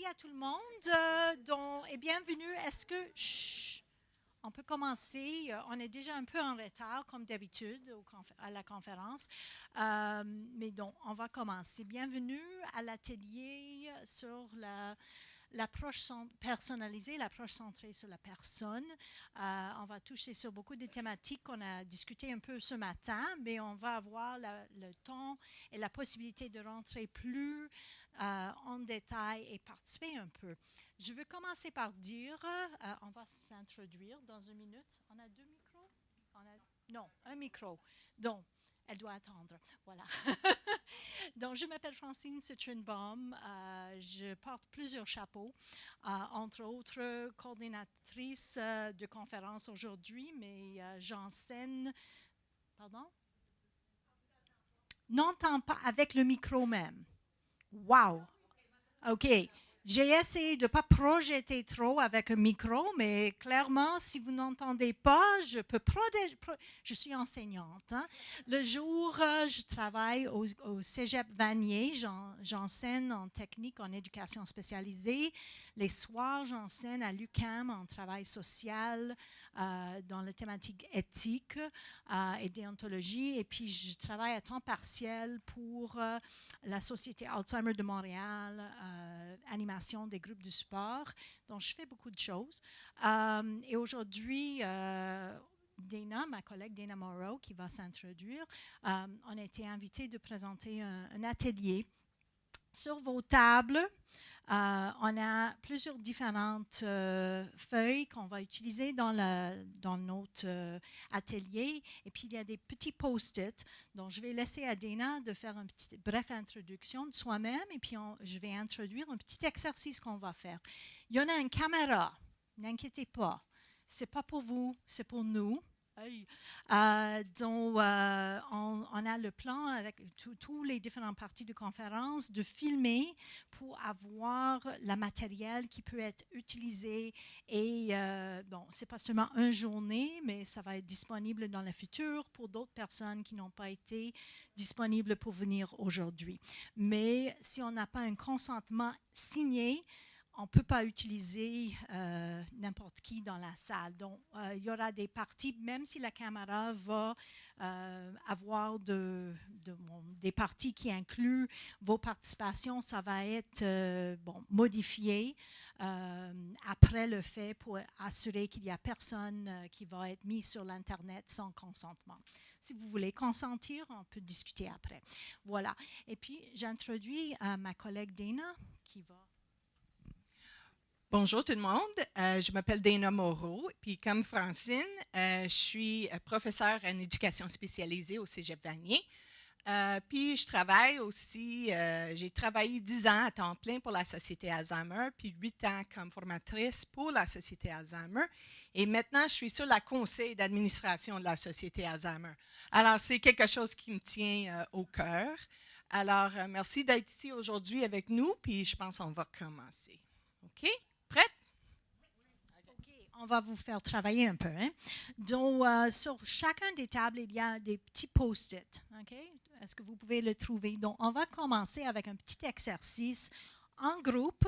après-midi à tout le monde et bienvenue. Est-ce que... Chut, on peut commencer. On est déjà un peu en retard, comme d'habitude, à la conférence. Mais donc, on va commencer. Bienvenue à l'atelier sur l'approche personnalisée, l'approche centrée sur la personne. On va toucher sur beaucoup de thématiques qu'on a discutées un peu ce matin, mais on va avoir le temps et la possibilité de rentrer plus en détail et participer un peu. Je veux commencer par dire, on va s'introduire dans une minute. On a deux micros? Non, un micro. Donc, elle doit attendre. Voilà. Donc, je m'appelle Francine Citronbaum. Je porte plusieurs chapeaux, entre autres coordinatrice de conférence aujourd'hui, mais j'enseigne. Pardon? N'entends pas avec le micro même. Wow! OK. J'ai essayé de ne pas projeter trop avec un micro, mais clairement, si vous n'entendez pas, je peux je suis enseignante. Hein. Le jour, je travaille au Cégep Vanier. J'enseigne en technique, en éducation spécialisée. Les soirs, j'enseigne à l'UQAM en travail social, dans la thématique éthique et déontologie. Et puis, je travaille à temps partiel pour la Société Alzheimer de Montréal, animation des groupes de sport. Donc, je fais beaucoup de choses. Et aujourd'hui, Dana, ma collègue Dana Moreau, qui va s'introduire, on a été invités de présenter un atelier sur vos tables. On a plusieurs différentes feuilles qu'on va utiliser dans notre atelier. Et puis, il y a des petits post-it. Donc, je vais laisser à Dana de faire une petite brève introduction de soi-même. Et puis, je vais introduire un petit exercice qu'on va faire. Il y en a une caméra. N'inquiétez pas. Ce n'est pas pour vous, c'est pour nous. Donc, on a le plan avec tous les différentes parties de conférence de filmer pour avoir le matériel qui peut être utilisé. Et bon, ce n'est pas seulement une journée, mais ça va être disponible dans le futur pour d'autres personnes qui n'ont pas été disponibles pour venir aujourd'hui. Mais si on n'a pas un consentement signé, on ne peut pas utiliser n'importe qui dans la salle. Donc, il y aura des parties, même si la caméra va avoir des parties qui incluent vos participations, ça va être modifié après le fait pour assurer qu'il n'y a personne qui va être mis sur l'Internet sans consentement. Si vous voulez consentir, on peut discuter après. Voilà. Et puis, j'introduis ma collègue Dana qui va... Bonjour tout le monde, je m'appelle Dana Moreau, puis comme Francine, je suis professeure en éducation spécialisée au Cégep Vanier. Puis je travaille aussi, j'ai travaillé 10 ans à temps plein pour la Société Alzheimer, puis 8 ans comme formatrice pour la Société Alzheimer. Et maintenant, je suis sur le conseil d'administration de la Société Alzheimer. Alors, c'est quelque chose qui me tient au cœur. Alors, merci d'être ici aujourd'hui avec nous, puis je pense qu'on va commencer. OK? Prête? OK, on va vous faire travailler un peu. Hein? Donc, sur chacun des tables, il y a des petits post-it. OK? Est-ce que vous pouvez le trouver? Donc, on va commencer avec un petit exercice en groupe.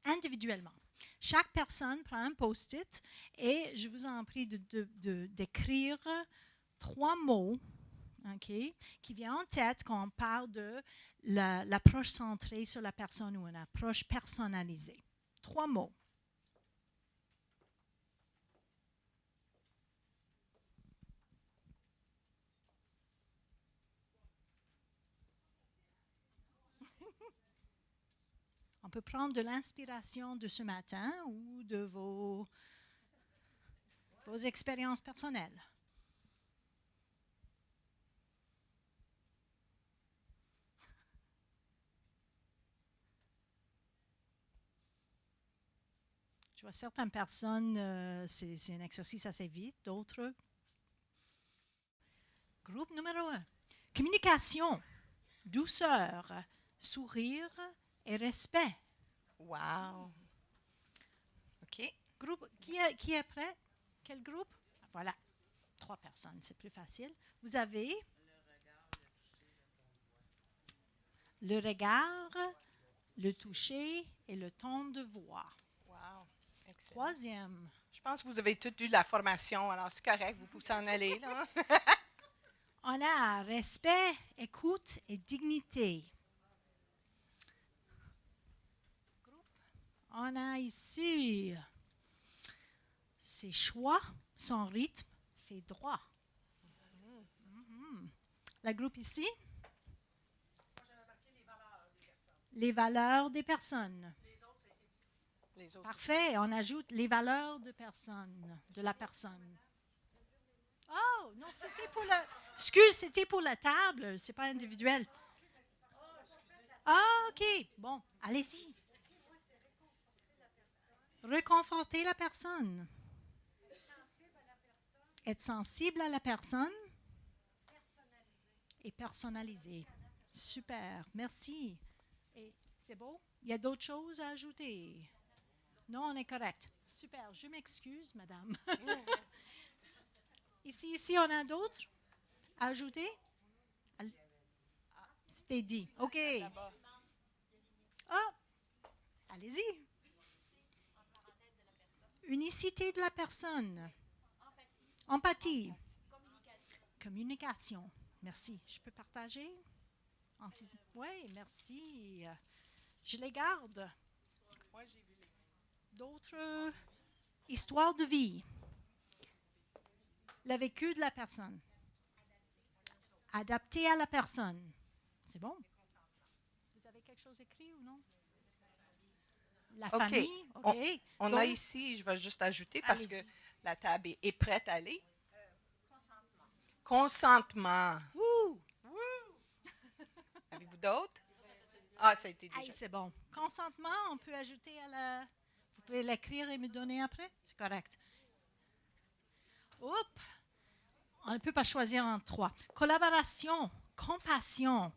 Individuellement. Chaque personne prend un post-it et je vous en prie d'écrire 3 mots. Okay, qui vient en tête quand on parle de l'approche centrée sur la personne ou une approche personnalisée. 3 mots. On peut prendre de l'inspiration de ce matin ou de vos expériences personnelles. Je vois certaines personnes, c'est un exercice assez vite, d'autres. Groupe numéro 1. Communication, douceur, sourire et respect. Wow! OK. Groupe, qui est prêt? Quel groupe? Voilà, 3 personnes, c'est plus facile. Vous avez le regard, le toucher et le ton de voix. Wow, excellent. Troisième, Je pense que vous avez toutes eu la formation, alors c'est correct, vous pouvez s'en aller, là. on a respect, écoute et dignité. On a ici ses choix, son rythme, ses droits. La groupe ici? Les valeurs des personnes. Les autres. Parfait, on ajoute les valeurs de la personne. Oh, non, c'était pour la... Excuse, c'était pour la table, c'est pas individuel. Ah, OK, bon, allez-y. Réconforter la personne. Être sensible à la personne. Et personnaliser. Super, merci. Et c'est beau? Il y a d'autres choses à ajouter? Non, on est correct. Super, je m'excuse, madame. Ici, on a d'autres à ajouter? C'était dit. OK. Ah, allez-y. Unicité de la personne. Empathie. Communication. Merci. Je peux partager en physique? Oui, merci. Je les garde. Moi, j'ai vu les... D'autres histoires de vie. Le vécu de la personne. Adapté à la personne. C'est bon? Vous avez quelque chose écrit ou non? La OK. famille, OK. On Donc, a ici, je vais juste ajouter parce que allez-y. la table est prête à aller. Consentement. Wouh! Avez-vous d'autres? Ah, ça a été Hey, déjà. c'est bon. Consentement, on peut ajouter à la... Vous pouvez l'écrire et me donner après? C'est correct. Oups! On ne peut pas choisir en trois. Collaboration, compassion,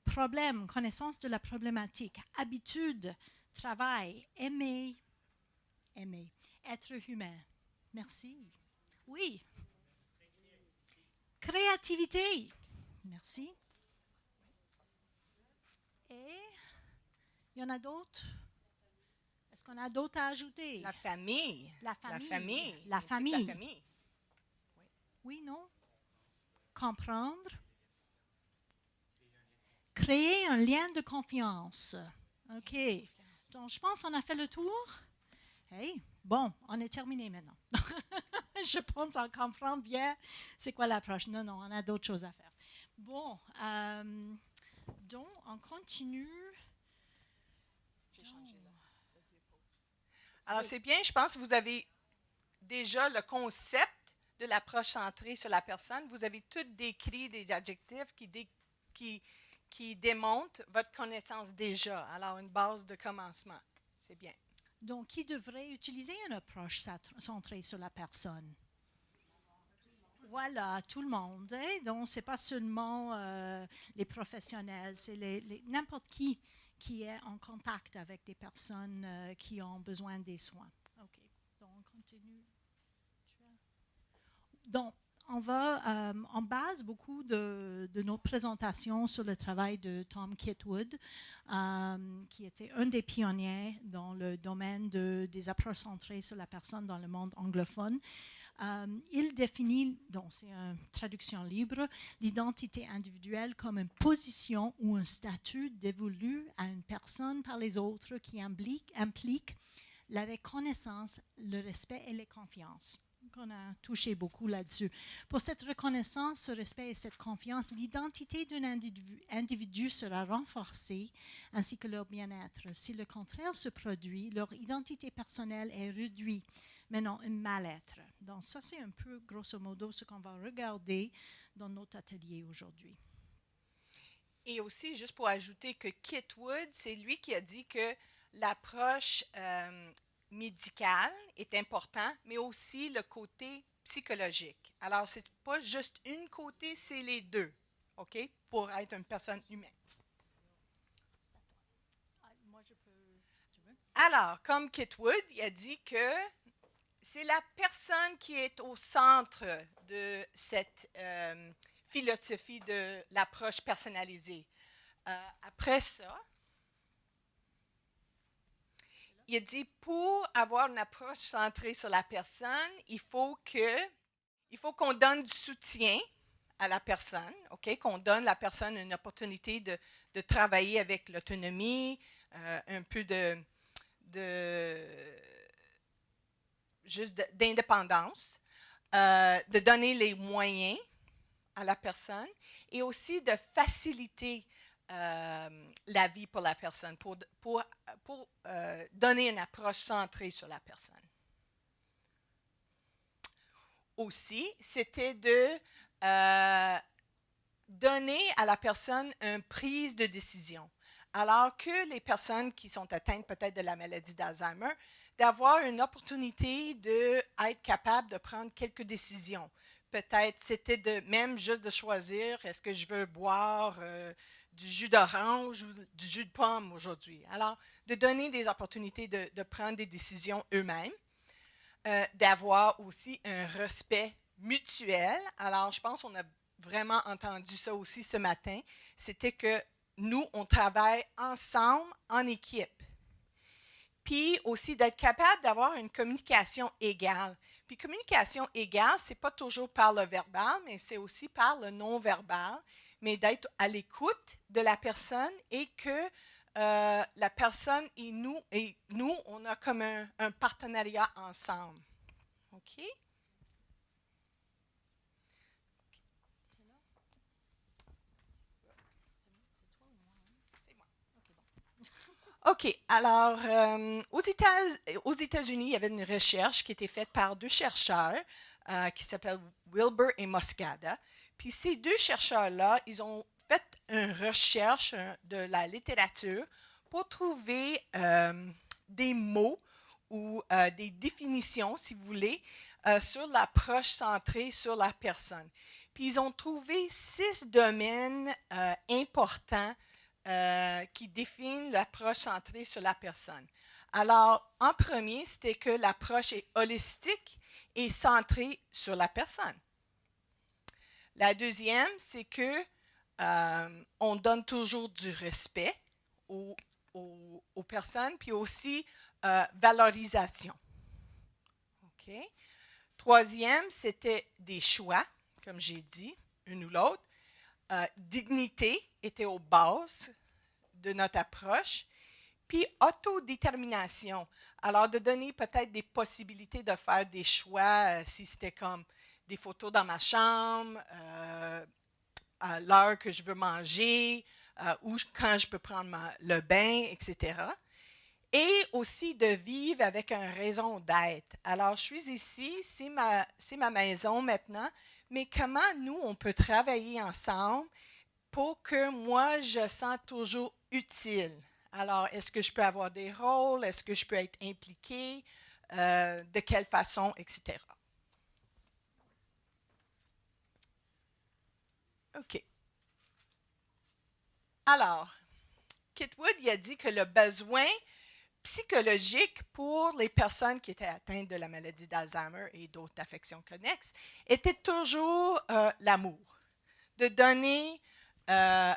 problème, connaissance de la problématique, habitude, travail, aimer, être humain. Merci. Oui. Créativité. Merci. Et il y en a d'autres? Est-ce qu'on a d'autres à ajouter? La famille. La famille. La famille. La Toute famille. La famille. Oui, non? Comprendre. Créer un lien de confiance. OK. Donc, je pense qu'on a fait le tour. Hey, bon, on est terminé maintenant. Je pense qu'on comprend bien c'est quoi l'approche. Non, on a d'autres choses à faire. Bon, donc, on continue. J'ai changé là. Alors, c'est bien, je pense que vous avez déjà le concept de l'approche centrée sur la personne. Vous avez tout décrit des adjectifs qui démontrent votre connaissance déjà. Alors, une base de commencement. C'est bien. Donc, qui devrait utiliser une approche centrée sur la personne? Voilà, tout le monde. Hein? Donc, ce n'est pas seulement les professionnels, c'est n'importe qui est en contact avec des personnes qui ont besoin des soins. OK. Donc, on continue. Donc, on base beaucoup de nos présentations sur le travail de Tom Kitwood, qui était un des pionniers dans le domaine des approches centrées sur la personne dans le monde anglophone. Il définit, donc c'est une traduction libre, l'identité individuelle comme une position ou un statut dévolu à une personne par les autres qui implique la reconnaissance, le respect et la confiance. On a touché beaucoup là-dessus. Pour cette reconnaissance, ce respect et cette confiance, l'identité d'un individu sera renforcée ainsi que leur bien-être. Si le contraire se produit, leur identité personnelle est réduite, mais non un mal-être. Donc ça, c'est un peu, grosso modo, ce qu'on va regarder dans notre atelier aujourd'hui. Et aussi, juste pour ajouter que Kitwood, c'est lui qui a dit que l'approche médicale est important, mais aussi le côté psychologique. Alors, ce n'est pas juste une côté, c'est les deux, OK, pour être une personne humaine. Moi, je peux, si tu veux. Alors, comme Kitwood, il a dit que c'est la personne qui est au centre de cette philosophie de l'approche personnalisée. Après ça, il a dit, pour avoir une approche centrée sur la personne, il faut qu'on donne du soutien à la personne, OK? Qu'on donne à la personne une opportunité de travailler avec l'autonomie, un peu juste d'indépendance, de donner les moyens à la personne et aussi de faciliter la vie pour la personne, pour donner une approche centrée sur la personne. Aussi, c'était de donner à la personne une prise de décision. Alors que les personnes qui sont atteintes peut-être de la maladie d'Alzheimer, d'avoir une opportunité d'être capable de prendre quelques décisions. Peut-être c'était même juste de choisir, est-ce que je veux boire du jus d'orange ou du jus de pomme aujourd'hui. Alors, de donner des opportunités de prendre des décisions eux-mêmes, d'avoir aussi un respect mutuel. Alors, je pense qu'on a vraiment entendu ça aussi ce matin. C'était que nous, on travaille ensemble en équipe. Puis aussi d'être capable d'avoir une communication égale. Puis communication égale, ce n'est pas toujours par le verbal, mais c'est aussi par le non-verbal, mais d'être à l'écoute de la personne et que la personne et nous, on a comme un partenariat ensemble. OK? OK. Alors, aux États-Unis, il y avait une recherche qui était faite par deux chercheurs qui s'appellent Wilbur et Moscada. Puis ces deux chercheurs-là, ils ont fait une recherche de la littérature pour trouver des mots ou des définitions, si vous voulez, sur l'approche centrée sur la personne. Puis ils ont trouvé 6 domaines importants qui définissent l'approche centrée sur la personne. Alors, en premier, c'était que l'approche est holistique et centrée sur la personne. La deuxième, c'est que on donne toujours du respect aux personnes, puis aussi valorisation. OK? Troisième, c'était des choix, comme j'ai dit, une ou l'autre. Dignité était aux bases de notre approche. Puis autodétermination. Alors, de donner peut-être des possibilités de faire des choix, si c'était comme des photos dans ma chambre, à l'heure que je veux manger, ou quand je peux prendre le bain, etc. Et aussi de vivre avec une raison d'être. Alors, je suis ici, c'est ma maison maintenant, mais comment nous, on peut travailler ensemble pour que moi, je sente toujours utile? Alors, est-ce que je peux avoir des rôles? Est-ce que je peux être impliquée? De quelle façon, etc. OK. Alors, Kit Wood, il a dit que le besoin psychologique pour les personnes qui étaient atteintes de la maladie d'Alzheimer et d'autres affections connexes était toujours l'amour. De donner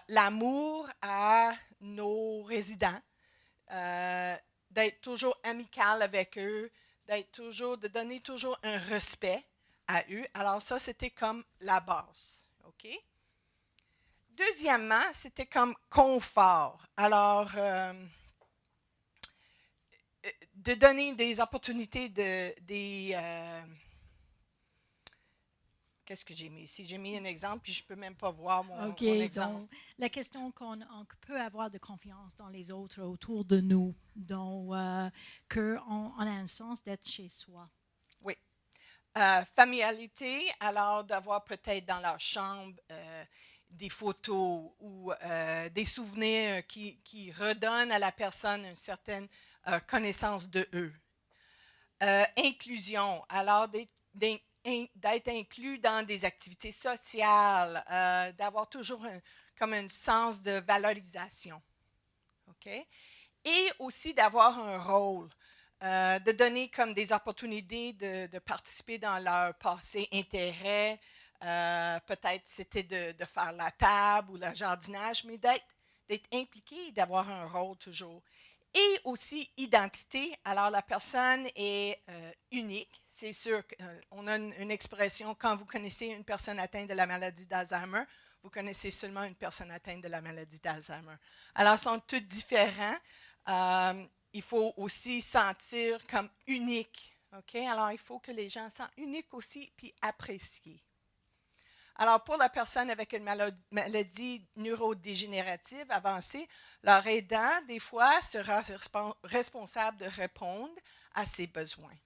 l'amour à nos résidents, d'être toujours amical avec eux, de donner toujours un respect à eux. Alors ça, c'était comme la base. OK? Deuxièmement, c'était comme confort. Alors, de donner des opportunités qu'est-ce que j'ai mis ici? J'ai mis un exemple, puis je ne peux même pas voir mon exemple. Donc, la question qu'on peut avoir de confiance dans les autres autour de nous, donc qu'on a un sens d'être chez soi. Oui. Familiarité, alors d'avoir peut-être dans leur chambre des photos ou des souvenirs qui redonnent à la personne une certaine connaissance de eux. Inclusion, alors d'être inclus dans des activités sociales, d'avoir toujours comme un sens de valorisation. OK? Et aussi d'avoir un rôle, de donner comme des opportunités de participer dans leur passé intérêt. Peut-être c'était de faire la table ou le jardinage, mais d'être d'être impliqué et d'avoir un rôle toujours. Et aussi identité. Alors, la personne est unique. C'est sûr qu'on a une expression, quand vous connaissez une personne atteinte de la maladie d'Alzheimer, vous connaissez seulement une personne atteinte de la maladie d'Alzheimer. Alors, ils sont tous différents. Il faut aussi sentir comme unique. Okay? Alors, il faut que les gens sentent uniques aussi, puis appréciés. Alors, pour la personne avec une maladie neurodégénérative avancée, leur aidant, des fois, sera responsable de répondre à ses besoins.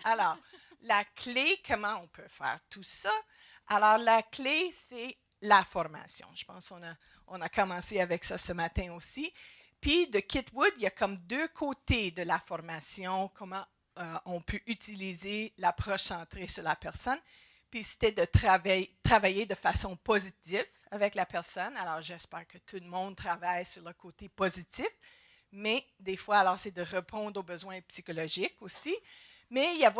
Alors, la clé, comment on peut faire tout ça? Alors, la clé, c'est la formation. Je pense qu'on a commencé avec ça ce matin aussi. Puis, de Kitwood, il y a comme deux côtés de la formation, comment on peut utiliser l'approche centrée sur la personne. Puis, c'était de travailler de façon positive avec la personne. Alors, j'espère que tout le monde travaille sur le côté positif. Mais des fois, alors, c'est de répondre aux besoins psychologiques aussi. Mais il y a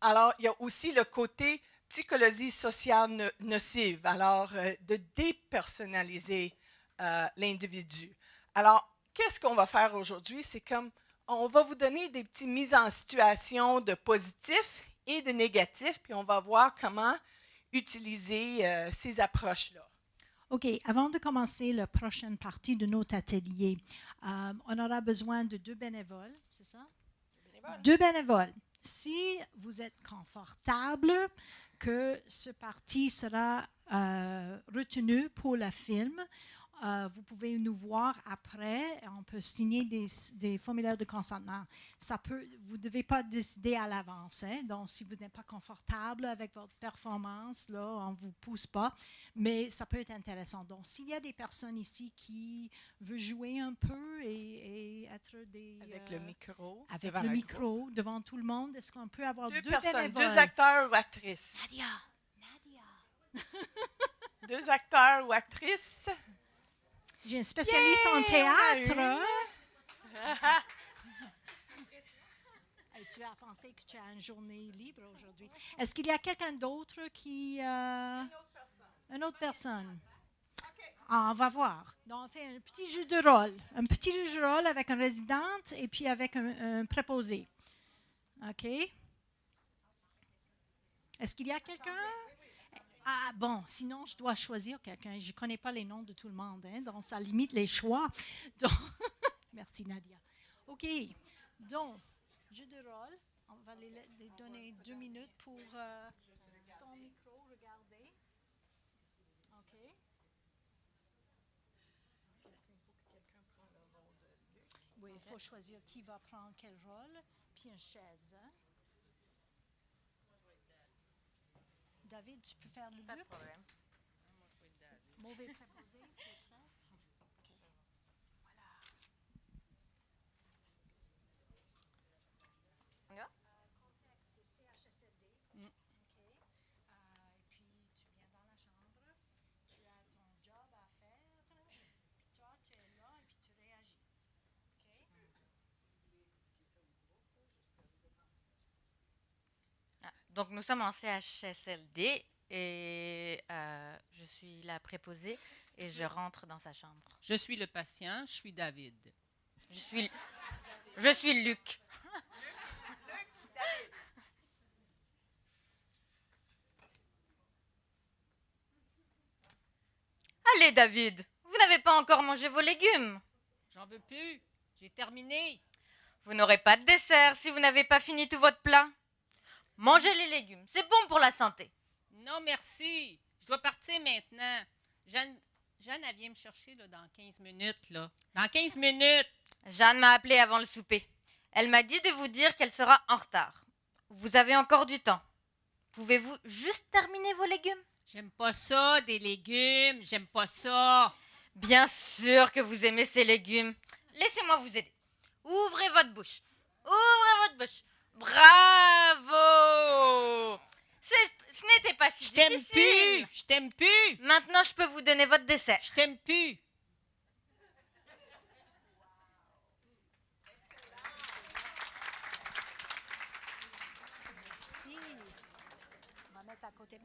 alors, il y a aussi le côté psychologie sociale nocive. Alors, de dépersonnaliser l'individu. Alors, qu'est-ce qu'on va faire aujourd'hui? C'est comme on va vous donner des petites mises en situation de positif et de négatif, puis on va voir comment utiliser ces approches-là. OK, avant de commencer la prochaine partie de notre atelier, on aura besoin de 2 bénévoles, c'est ça? 2 bénévoles. Si vous êtes confortable que ce parti sera retenu pour le film, vous pouvez nous voir après. On peut signer des formulaires de consentement. Vous ne devez pas décider à l'avance. Hein? Donc, si vous n'êtes pas confortable avec votre performance, là, on ne vous pousse pas. Mais ça peut être intéressant. Donc, s'il y a des personnes ici qui veulent jouer un peu et être des... Avec le micro. Avec le micro, devant tout le monde, est-ce qu'on peut avoir 2 personnes, bénévoles? 2 acteurs ou actrices. Nadia! 2 acteurs ou actrices. J'ai un spécialiste en théâtre. Hey, tu as pensé que tu as une journée libre aujourd'hui. Est-ce qu'il y a quelqu'un d'autre qui... Une autre personne. Okay. Ah, on va voir. Donc, on fait un petit jeu de rôle. Un petit jeu de rôle avec une résidente et puis avec un préposé. OK? Est-ce qu'il y a quelqu'un? Ah bon, sinon je dois choisir quelqu'un. Je ne connais pas les noms de tout le monde, hein, donc ça limite les choix. Donc, merci Nadia. OK, donc, jeu de rôle. On va les donner 2 minutes pour son micro, regardez. OK. Oui, il faut choisir qui va prendre quel rôle, puis une chaise. Hein? David, tu peux faire le Pas de Luc? problème. Mauvais préposé, tu es prêt? Okay. Voilà. Contexte, c'est CHSLD. OK. Et puis, tu viens dans la chambre, tu as ton job à faire, puis toi, tu es là et puis tu réagis. OK? Donc, nous sommes en CHSLD et je suis la préposée et je rentre dans sa chambre. Je suis le patient, je suis David. Je suis Luc. Allez, David, vous n'avez pas encore mangé vos légumes. J'en veux plus, j'ai terminé. Vous n'aurez pas de dessert si vous n'avez pas fini tout votre plat. Mangez les légumes, c'est bon pour la santé. Non, merci, je dois partir maintenant. Jeanne, elle vient me chercher là, dans 15 minutes. Là. Dans 15 minutes. Jeanne m'a appelé avant le souper. Elle m'a dit de vous dire qu'elle sera en retard. Vous avez encore du temps. Pouvez-vous juste terminer vos légumes? J'aime pas ça, des légumes, j'aime pas ça. Bien sûr que vous aimez ces légumes. Laissez-moi vous aider. Ouvrez votre bouche. Ouvrez votre bouche. Bravo! Ce n'était pas si difficile. Je t'aime plus. Maintenant, je peux vous donner votre dessert. Je t'aime plus.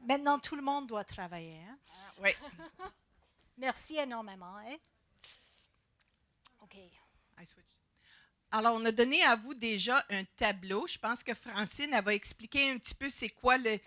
Maintenant, tout le monde doit travailler. Hein? Oui. Merci énormément. Hein? OK. Alors, on a donné à vous déjà un tableau. Je pense que Francine, elle va expliquer un petit peu c'est quoi les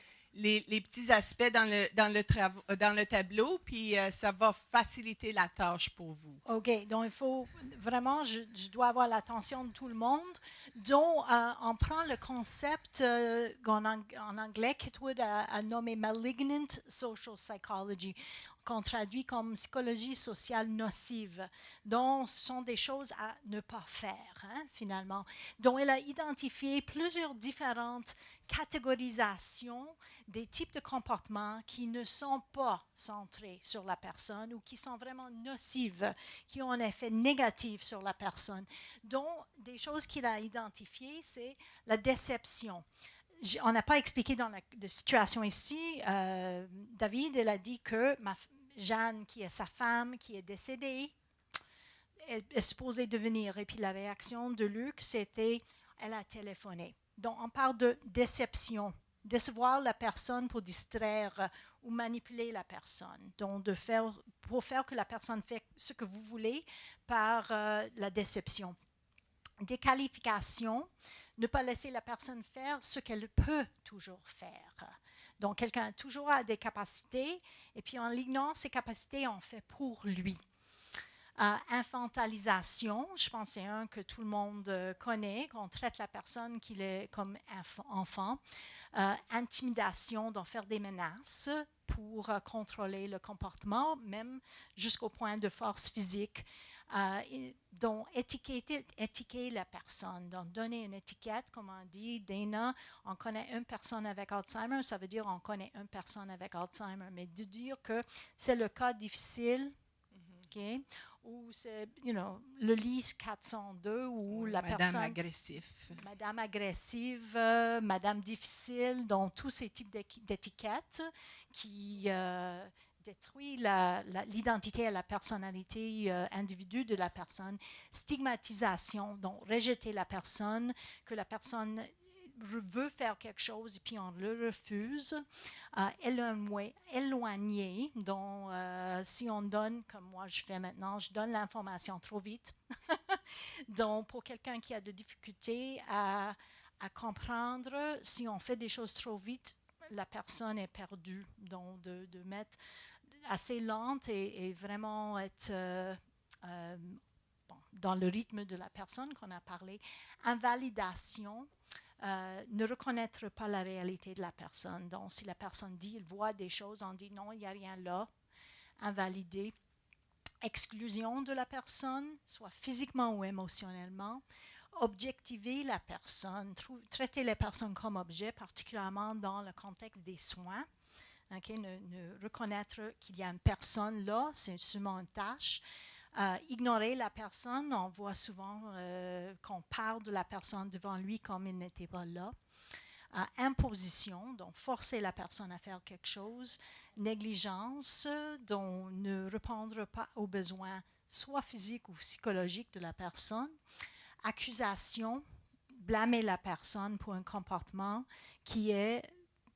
petits aspects dans le tableau, puis ça va faciliter la tâche pour vous. OK. Donc, il faut vraiment, je dois avoir l'attention de tout le monde. Donc, on prend le concept en anglais qu'Etwood a nommé Malignant Social Psychology, qu'on traduit comme psychologie sociale nocive. Donc, ce sont des choses à ne pas faire, hein, finalement. Donc, elle a identifié plusieurs différentes catégorisations des types de comportements qui ne sont pas centrés sur la personne ou qui sont vraiment nocives, qui ont un effet négatif sur la personne. Donc, des choses qu'il a identifiées, c'est la déception. On n'a pas expliqué dans la situation ici. David, elle a dit que Jeanne, qui est sa femme, qui est décédée, est supposée devenir. Et puis la réaction de Luc, c'était, elle a téléphoné. Donc, on parle de déception, décevoir la personne pour distraire ou manipuler la personne. Donc, pour faire que la personne fait ce que vous voulez par la déception. Déqualification, ne pas laisser la personne faire ce qu'elle peut toujours faire. Donc, quelqu'un toujours a des capacités, et puis en l'ignorant ses capacités, on fait pour lui. Infantilisation, je pense que c'est un que tout le monde connaît, qu'on traite la personne qu'il est comme enfant. Intimidation, donc faire des menaces pour contrôler le comportement, même jusqu'au point de force physique. Donc, étiqueter la personne, donc donner une étiquette, comme on dit, Dana, on connaît une personne avec Alzheimer, ça veut dire on connaît une personne avec Alzheimer, mais de dire que c'est le cas difficile, OK, ou c'est, le lit 402, ou la personne... Madame agressive, Madame difficile, donc tous ces types d'étiquettes qui... détruit l'identité et la personnalité individuelle de la personne. Stigmatisation, donc rejeter la personne, que la personne veut faire quelque chose et puis on le refuse. Éloigner, donc si on donne, comme moi je fais maintenant, je donne l'information trop vite. Donc pour quelqu'un qui a des difficultés à comprendre, si on fait des choses trop vite, la personne est perdue. Donc de mettre assez lente et vraiment être dans le rythme de la personne qu'on a parlé. Invalidation, ne reconnaître pas la réalité de la personne. Donc, si la personne dit, elle voit des choses, on dit non, il n'y a rien là. Invalider. Exclusion de la personne, soit physiquement ou émotionnellement. Objectiver la personne, traiter les personnes comme objets, particulièrement dans le contexte des soins. Okay, ne reconnaître qu'il y a une personne là, c'est seulement une tâche. Ignorer la personne, on voit souvent qu'on parle de la personne devant lui comme il n'était pas là. Imposition, donc forcer la personne à faire quelque chose. Négligence, donc ne répondre pas aux besoins soit physiques ou psychologiques de la personne. Accusation, blâmer la personne pour un comportement qui est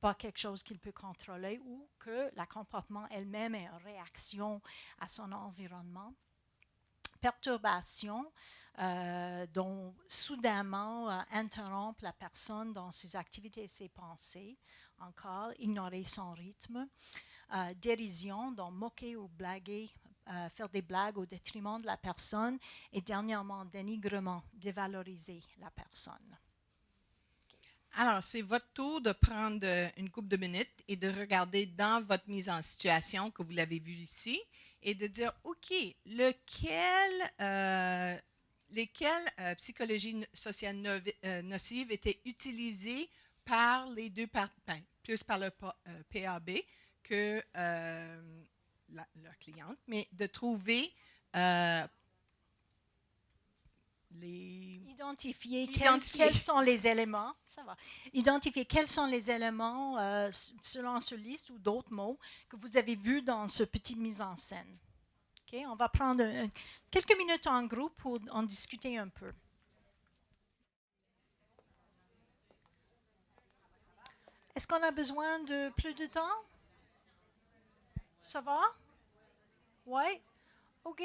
pas quelque chose qu'il peut contrôler ou que le comportement elle-même est une réaction à son environnement. Perturbation, dont soudainement interrompre la personne dans ses activités et ses pensées, encore ignorer son rythme. Dérision, donc moquer ou blaguer, faire des blagues au détriment de la personne. Et dernièrement, dénigrement, dévaloriser la personne. Alors, c'est votre tour de prendre une couple de minutes et de regarder dans votre mise en situation que vous l'avez vu ici et de dire, OK, lesquelles psychologies sociales nocives étaient utilisées par les deux parties, plus par le PAB que leur cliente, mais de trouver Identifier quels sont les éléments, ça va. Identifier quels sont les éléments selon ce liste ou d'autres mots que vous avez vus dans ce petit mise en scène. Okay? On va prendre quelques minutes en groupe pour en discuter un peu. Est-ce qu'on a besoin de plus de temps? Ça va? Oui? OK.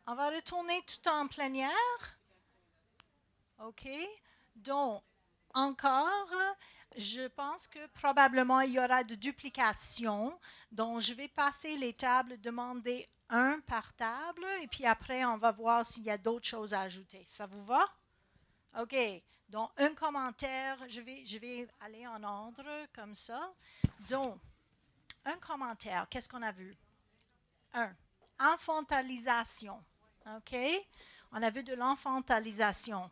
On va retourner tout en plénière. OK. Donc, encore, je pense que probablement il y aura de duplication. Donc, je vais passer les tables, demander un par table, et puis après, on va voir s'il y a d'autres choses à ajouter. Ça vous va? OK. Donc, un commentaire, je vais aller en ordre comme ça. Donc, un commentaire, qu'est-ce qu'on a vu? Infantalisation. OK? On a vu de l'enfantalisation.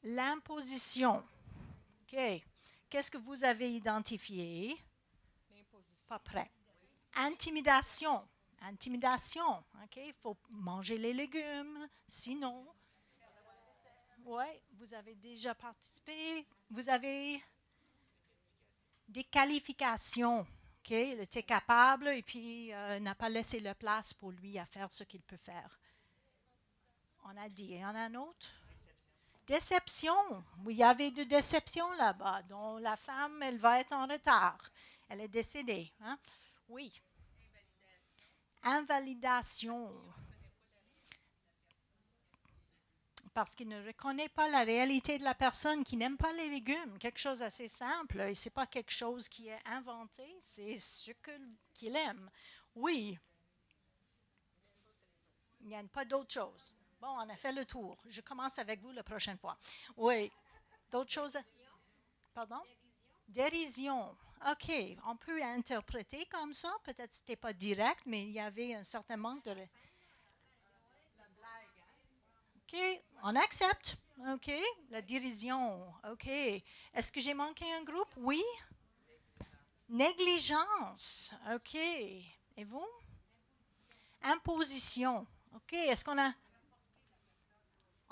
L'imposition. OK. Qu'est-ce que vous avez identifié? Pas prêt. Intimidation. Intimidation. OK? Il faut manger les légumes. Sinon, oui, vous avez déjà participé. Vous avez des qualifications. OK? Il était capable et puis n'a pas laissé la place pour lui à faire ce qu'il peut faire. On a dit. Il y en a un autre? Déception. Oui, il y avait de déception là-bas. Donc, la femme, elle va être en retard. Elle est décédée. Hein? Oui. Invalidation. Parce qu'il ne reconnaît pas la réalité de la personne qui n'aime pas les légumes. Quelque chose d'assez simple. Et ce n'est pas quelque chose qui est inventé, c'est ce qu'il aime. Oui. Il n'y a pas d'autre chose. Bon, on a fait le tour. Je commence avec vous la prochaine fois. Oui. D'autres choses? Pardon? Dérision. OK. On peut interpréter comme ça. Peut-être que ce n'était pas direct, mais il y avait un certain manque de... OK. On accepte. OK. La dérision. OK. Est-ce que j'ai manqué un groupe? Oui. Négligence. OK. Et vous? Imposition. OK. Est-ce qu'on a...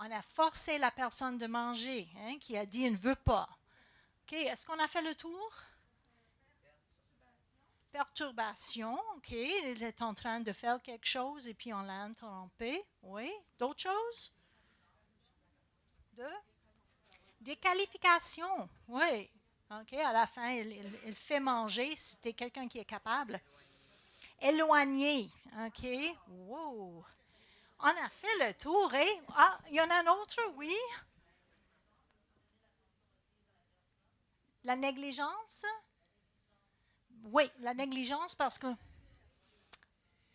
On a forcé la personne de manger, hein, qui a dit « elle ne veut pas ». OK, est-ce qu'on a fait le tour? Perturbation, OK, il est en train de faire quelque chose et puis on l'a interrompu. Oui, d'autres choses? Déqualification, oui. OK, à la fin, il fait manger, c'était quelqu'un qui est capable. Éloigné, OK, wow. On a fait le tour, hein? Ah, il y en a un autre, oui. La négligence? Oui, la négligence parce que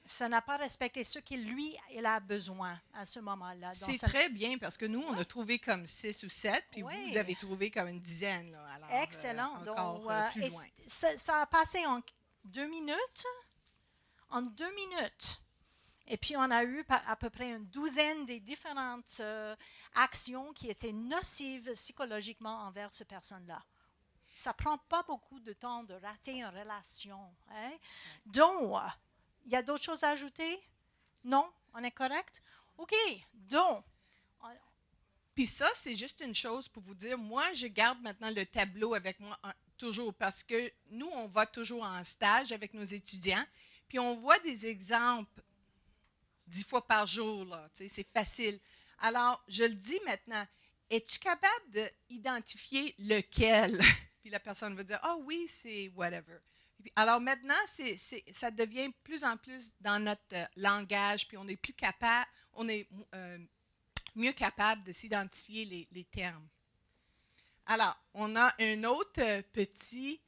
ça n'a pas respecté ce qu'il, lui, il a besoin à ce moment-là. C'est très bien parce que nous, on a trouvé comme 6 ou 7, puis oui. vous avez trouvé comme une dizaine. Là, alors, excellent. Encore donc, plus loin. Ça a passé en 2 minutes. En 2 minutes. Et puis, on a eu à peu près une douzaine des différentes actions qui étaient nocives psychologiquement envers cette personne-là. Ça ne prend pas beaucoup de temps de rater une relation. Hein? Donc, il y a d'autres choses à ajouter? Non? On est correct? OK. Donc. Puis ça, c'est juste une chose pour vous dire, moi, je garde maintenant le tableau avec moi toujours parce que nous, on va toujours en stage avec nos étudiants, puis on voit des exemples 10 fois par jour, là, c'est facile. Alors, je le dis maintenant, es-tu capable d'identifier lequel? Puis la personne va dire, ah oui, c'est whatever. Puis, alors maintenant, ça devient plus en plus dans notre langage, puis on est plus capable, on est mieux capable de s'identifier les termes. Alors, on a un autre petit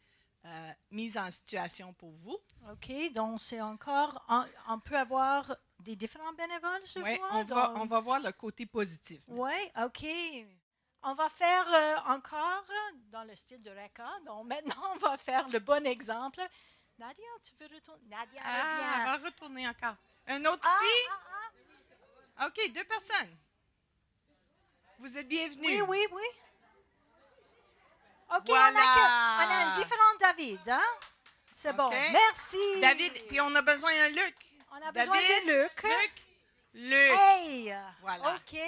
mise en situation pour vous. OK, donc c'est encore, on peut avoir des différents bénévoles ce Oui, soir? on va voir le côté positif. Oui, OK. On va faire encore dans le style de Reka. Donc maintenant, on va faire le bon exemple. Nadia, tu veux retourner? Nadia, reviens. On va retourner encore. Un autre ici? OK, 2 personnes. Vous êtes bienvenus. Oui. OK, voilà. on a un différent David. Hein? C'est bon. Merci. David, puis on a besoin d'un Luc. On a besoin de Luc. Luc. Hey! Voilà. OK.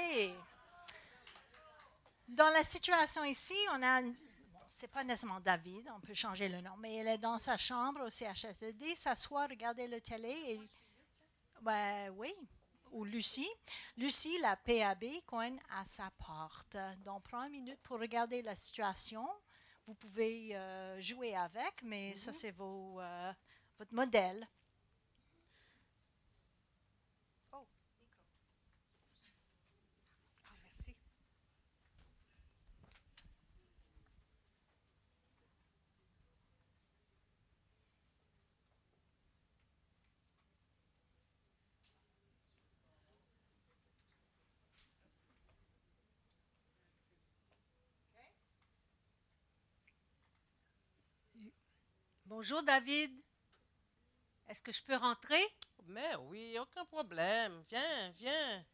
Dans la situation ici, on a... Bon, c'est pas nécessairement David, on peut changer le nom, mais elle est dans sa chambre au CHSLD, s'assoit, regarder le télé et... Ben oui. ou Lucie. Lucie, la PAB, cogne à sa porte. Donc, prends 1 minute pour regarder la situation. Vous pouvez jouer avec, mais ça, c'est votre modèle. Oh, micro. Ah, merci. Bonjour, David. Est-ce que je peux rentrer? Mais oui, aucun problème. Viens, viens.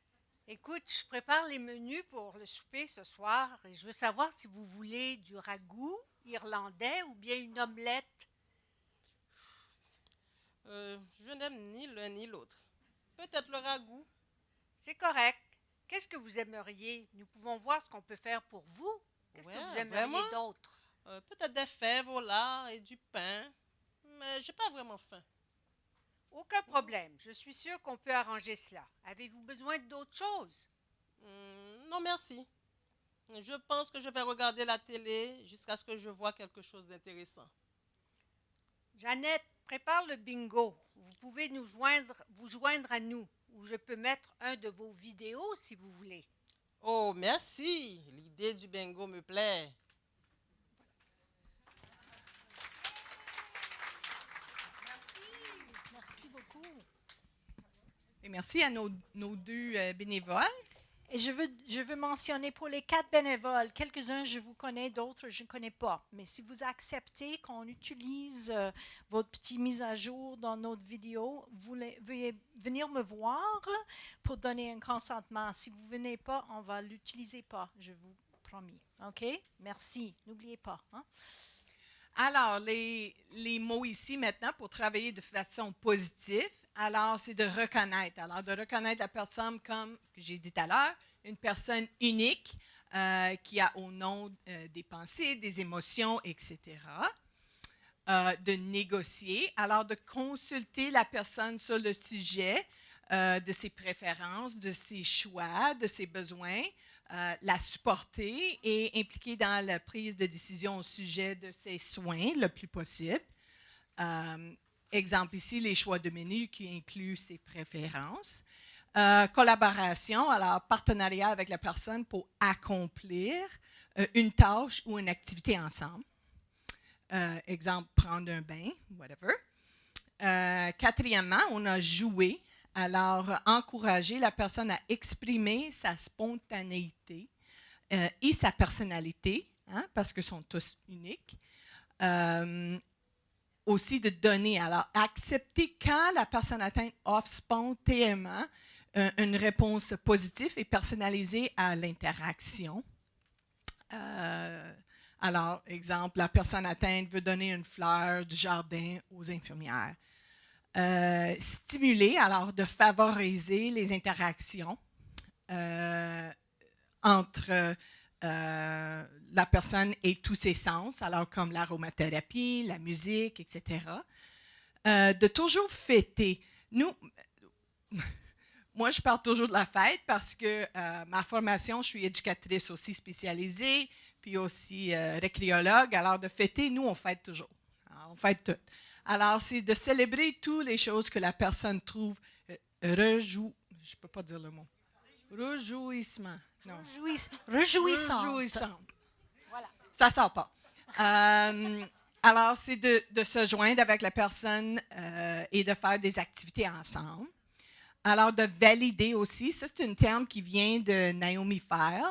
Écoute, je prépare les menus pour le souper ce soir et je veux savoir si vous voulez du ragoût irlandais ou bien une omelette. Je n'aime ni l'un ni l'autre. Peut-être le ragoût. C'est correct. Qu'est-ce que vous aimeriez? Nous pouvons voir ce qu'on peut faire pour vous. Qu'est-ce que Ouais, vous aimeriez vraiment? d'autre? Peut-être des fèves au lard et du pain. Mais j'ai pas vraiment faim. Aucun problème. Je suis sûre qu'on peut arranger cela. Avez-vous besoin d'autre chose? Non, merci. Je pense que je vais regarder la télé jusqu'à ce que je vois quelque chose d'intéressant. Jeannette, prépare le bingo. Vous pouvez vous joindre à nous, ou je peux mettre un de vos vidéos si vous voulez. Oh, merci. L'idée du bingo me plaît. Merci beaucoup. Et merci à nos deux bénévoles. Et je veux mentionner pour les 4 bénévoles, quelques-uns je vous connais, d'autres je ne connais pas. Mais si vous acceptez qu'on utilise votre petite mise à jour dans notre vidéo, veuillez venir me voir pour donner un consentement. Si vous ne venez pas, on ne va l'utiliser pas, je vous promets. OK? Merci. N'oubliez pas. Hein? Alors, les mots ici maintenant pour travailler de façon positive, alors c'est de reconnaître. Alors, de reconnaître la personne comme j'ai dit tout à l'heure, une personne unique qui a au nom des pensées, des émotions, etc. De négocier, alors de consulter la personne sur le sujet de ses préférences, de ses choix, de ses besoins, la supporter et impliquer dans la prise de décision au sujet de ses soins le plus possible. Exemple ici, les choix de menu qui incluent ses préférences. Collaboration, alors partenariat avec la personne pour accomplir une tâche ou une activité ensemble. Exemple, prendre un bain, whatever. Quatrièmement, on a joué. Alors, encourager la personne à exprimer sa spontanéité et sa personnalité, hein, parce qu'ils sont tous uniques. Aussi de donner, alors accepter quand la personne atteinte offre spontanément une réponse positive et personnalisée à l'interaction. Alors, exemple, la personne atteinte veut donner une fleur du jardin aux infirmières. Stimuler, alors de favoriser les interactions entre la personne et tous ses sens, alors comme l'aromathérapie, la musique, etc. De toujours fêter. Moi, je parle toujours de la fête parce que ma formation, je suis éducatrice aussi spécialisée, puis aussi récréologue. Alors, de fêter, nous, on fête toujours. Alors, on fête tout. Alors, c'est de célébrer toutes les choses que la personne trouve je ne peux pas dire le mot. Réjouissement. Non. Réjouissante. Voilà. Ça ne sort pas. Alors, c'est de se joindre avec la personne et de faire des activités ensemble. Alors, de valider aussi, ça c'est un terme qui vient de Naomi Feil,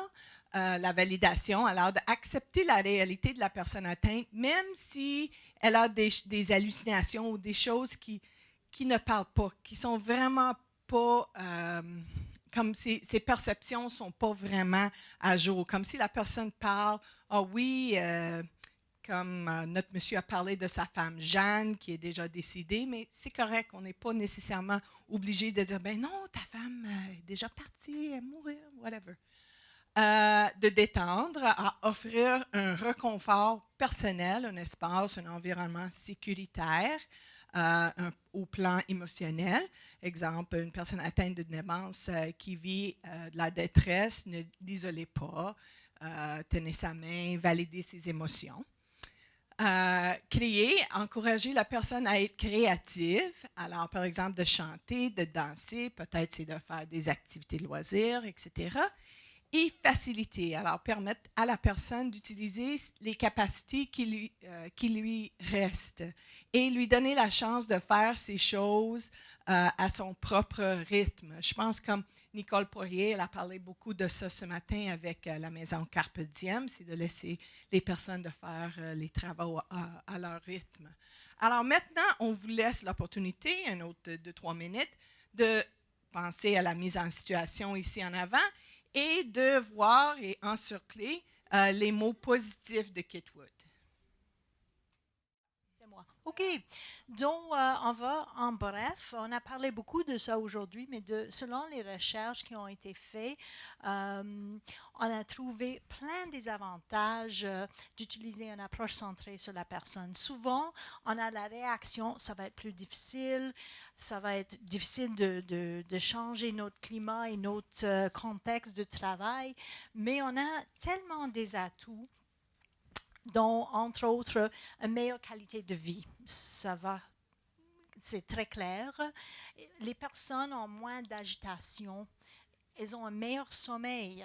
la validation. Alors, d'accepter la réalité de la personne atteinte, même si elle a des hallucinations ou des choses qui ne parlent pas, qui sont vraiment pas, comme ses perceptions ne sont pas vraiment à jour. Comme si la personne parle, ah oui, comme notre monsieur a parlé de sa femme Jeanne, qui est déjà décédée, mais c'est correct, on n'est pas nécessairement obligé de dire, ben non, ta femme est déjà partie, elle est mourir, whatever. de détendre, à offrir un réconfort personnel, un espace, un environnement sécuritaire au plan émotionnel. Exemple, une personne atteinte de démence qui vit de la détresse, ne l'isolez pas, tenez sa main, validez ses émotions. Créer, encourager la personne à être créative. Alors, par exemple, de chanter, de danser, peut-être c'est de faire des activités de loisirs, etc. Et faciliter, alors permettre à la personne d'utiliser les capacités qui lui restent et lui donner la chance de faire ces choses à son propre rythme. Je pense comme Nicole Poirier, elle a parlé beaucoup de ça ce matin avec la maison Carpe Diem, c'est de laisser les personnes de faire les travaux à leur rythme. Alors maintenant, on vous laisse l'opportunité, un autre 2-3 minutes, de penser à la mise en situation ici en avant et de voir et encercler les mots positifs de Kitwood. C'est moi. OK. Donc, on va en bref. On a parlé beaucoup de ça aujourd'hui, mais selon les recherches qui ont été faites, on a trouvé plein des avantages d'utiliser une approche centrée sur la personne. Souvent, on a la réaction, ça va être plus difficile, ça va être difficile de changer notre climat et notre contexte de travail, mais on a tellement des atouts, dont, entre autres, une meilleure qualité de vie. Ça va, c'est très clair. Les personnes ont moins d'agitation, elles ont un meilleur sommeil.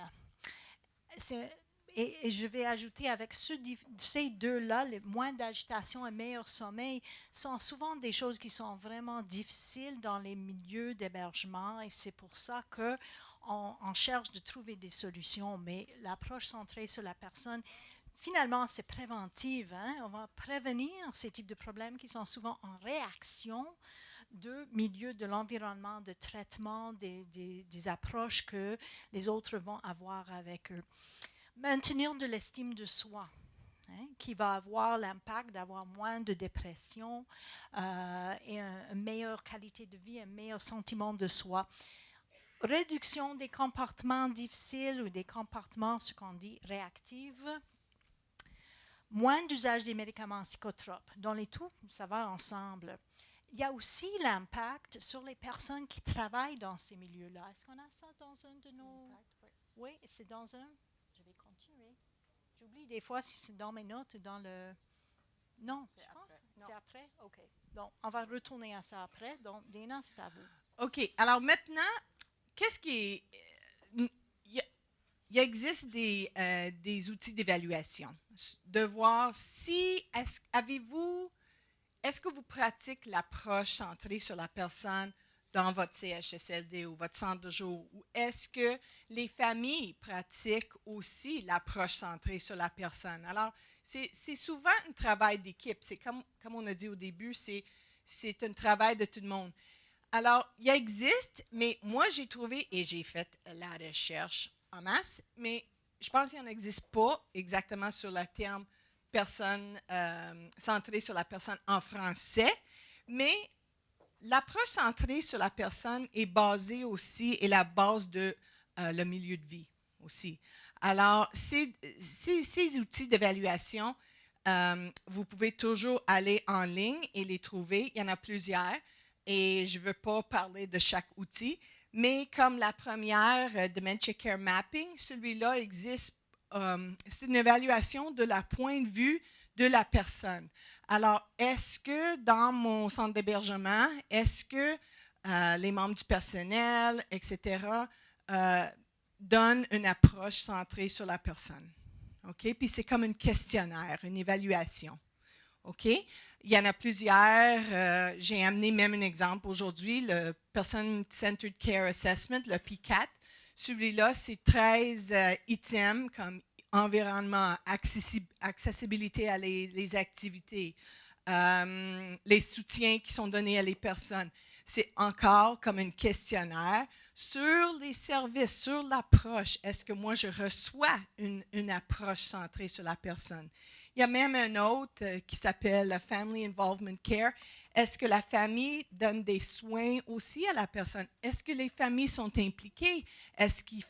Et je vais ajouter avec ces deux-là, moins d'agitation et meilleur sommeil, sont souvent des choses qui sont vraiment difficiles dans les milieux d'hébergement, et c'est pour ça qu'on cherche de trouver des solutions. Mais l'approche centrée sur la personne, finalement, c'est préventive. Hein? On va prévenir ces types de problèmes qui sont souvent en réaction de milieu de l'environnement, de traitement, des approches que les autres vont avoir avec eux. Maintenir de l'estime de soi, hein, qui va avoir l'impact d'avoir moins de dépression et une meilleure qualité de vie, un meilleur sentiment de soi. Réduction des comportements difficiles ou des comportements, ce qu'on dit, réactifs. Moins d'usage des médicaments psychotropes. Dans les tout, ça va ensemble. Il y a aussi l'impact sur les personnes qui travaillent dans ces milieux-là. Est-ce qu'on a ça dans un de nos... Oui, c'est dans un... Je vais continuer. J'oublie des fois si c'est dans mes notes ou dans le... Non, c'est après. C'est après? OK. Donc, on va retourner à ça après. Donc, Dana, c'est à vous. OK. Alors maintenant, qu'est-ce qui est... Il existe des outils d'évaluation, de voir si, est-ce que vous pratiquez l'approche centrée sur la personne dans votre CHSLD ou votre centre de jour, ou est-ce que les familles pratiquent aussi l'approche centrée sur la personne? Alors, c'est souvent un travail d'équipe, c'est comme on a dit au début, c'est un travail de tout le monde. Alors, il existe, mais moi j'ai trouvé, et j'ai fait la recherche en masse, mais je pense qu'il n'en existe pas exactement sur le terme personne centrée sur la personne en français, mais l'approche centrée sur la personne est basée aussi, et la base de le milieu de vie aussi. Alors, ces outils d'évaluation, vous pouvez toujours aller en ligne et les trouver. Il y en a plusieurs, et je ne veux pas parler de chaque outil, mais comme la première, Dementia Care Mapping, celui-là existe, c'est une évaluation de la point de vue de la personne. Alors, est-ce que dans mon centre d'hébergement, est-ce que les membres du personnel, etc., donnent une approche centrée sur la personne? OK? Puis c'est comme un questionnaire, une évaluation. OK? Il y en a plusieurs. J'ai amené même un exemple aujourd'hui, le Person-Centered Care Assessment, le P4. Celui-là, c'est 13 items comme environnement, accessibilité à les activités, les soutiens qui sont donnés à les personnes. C'est encore comme un questionnaire sur les services, sur l'approche. Est-ce que moi, je reçois une approche centrée sur la personne? Il y a même un autre qui s'appelle Family Involvement Care. Est-ce que la famille donne des soins aussi à la personne? Est-ce que les familles sont impliquées? Est-ce qu'il